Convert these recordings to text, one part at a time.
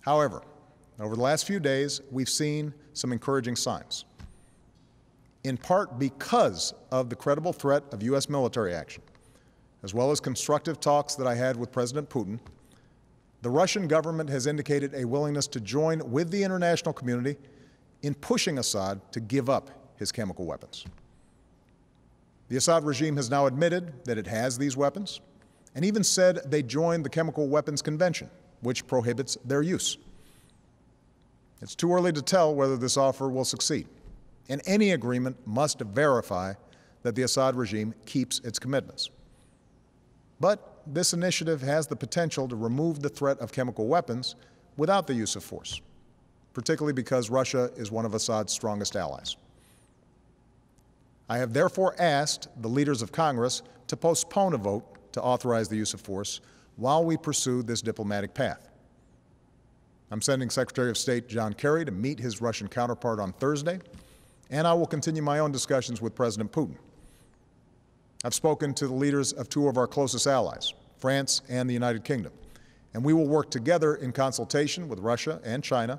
However, over the last few days, we've seen some encouraging signs. In part because of the credible threat of U.S. military action, as well as constructive talks that I had with President Putin, the Russian government has indicated a willingness to join with the international community in pushing Assad to give up his chemical weapons. The Assad regime has now admitted that it has these weapons and even said they joined the Chemical Weapons Convention, which prohibits their use. It's too early to tell whether this offer will succeed, and any agreement must verify that the Assad regime keeps its commitments. But this initiative has the potential to remove the threat of chemical weapons without the use of force, particularly because Russia is one of Assad's strongest allies. I have therefore asked the leaders of Congress to postpone a vote to authorize the use of force while we pursue this diplomatic path. I'm sending Secretary of State John Kerry to meet his Russian counterpart on Thursday, and I will continue my own discussions with President Putin. I've spoken to the leaders of two of our closest allies, France and the United Kingdom, and we will work together in consultation with Russia and China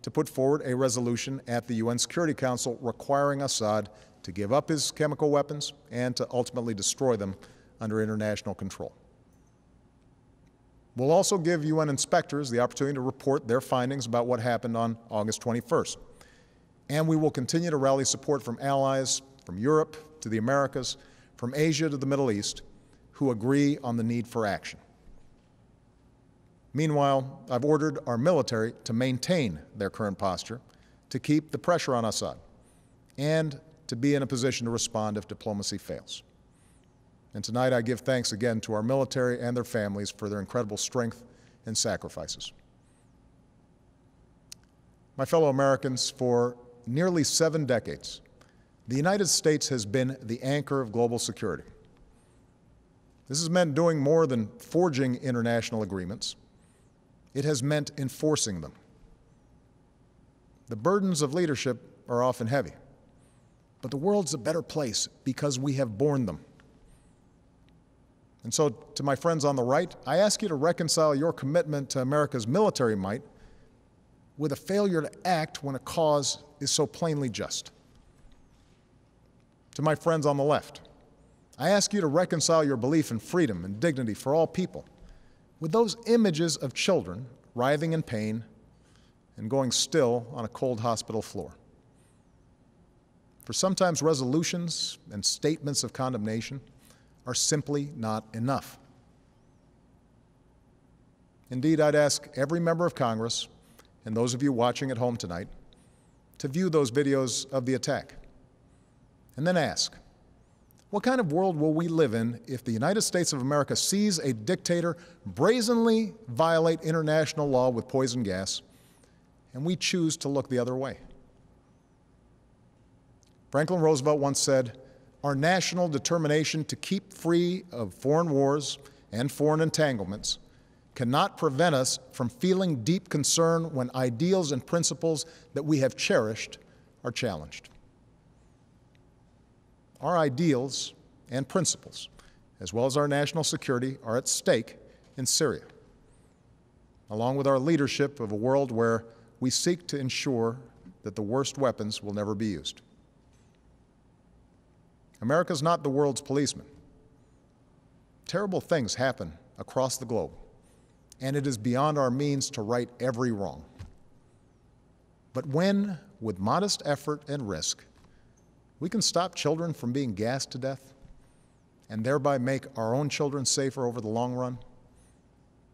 to put forward a resolution at the UN Security Council requiring Assad to give up his chemical weapons and to ultimately destroy them under international control. We'll also give UN inspectors the opportunity to report their findings about what happened on August 21st. And we will continue to rally support from allies from Europe to the Americas, from Asia to the Middle East, who agree on the need for action. Meanwhile, I've ordered our military to maintain their current posture, to keep the pressure on Assad, and to be in a position to respond if diplomacy fails. And tonight I give thanks again to our military and their families for their incredible strength and sacrifices. My fellow Americans, for nearly 7 decades, the United States has been the anchor of global security. This has meant doing more than forging international agreements. It has meant enforcing them. The burdens of leadership are often heavy, but the world's a better place because we have borne them. And so, to my friends on the right, I ask you to reconcile your commitment to America's military might with a failure to act when a cause is so plainly just. To my friends on the left, I ask you to reconcile your belief in freedom and dignity for all people with those images of children writhing in pain and going still on a cold hospital floor. For sometimes resolutions and statements of condemnation are simply not enough. Indeed, I'd ask every member of Congress and those of you watching at home tonight to view those videos of the attack and then ask, what kind of world will we live in if the United States of America sees a dictator brazenly violate international law with poison gas and we choose to look the other way? Franklin Roosevelt once said, "Our national determination to keep free of foreign wars and foreign entanglements cannot prevent us from feeling deep concern when ideals and principles that we have cherished are challenged." Our ideals and principles, as well as our national security, are at stake in Syria, along with our leadership of a world where we seek to ensure that the worst weapons will never be used. America is not the world's policeman. Terrible things happen across the globe, and it is beyond our means to right every wrong. But when, with modest effort and risk, we can stop children from being gassed to death and thereby make our own children safer over the long run,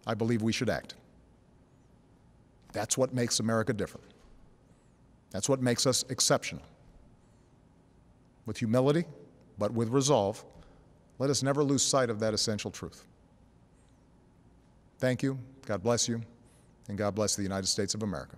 I believe we should act. That's what makes America different. That's what makes us exceptional. With humility, but with resolve, let us never lose sight of that essential truth. Thank you, God bless you, and God bless the United States of America.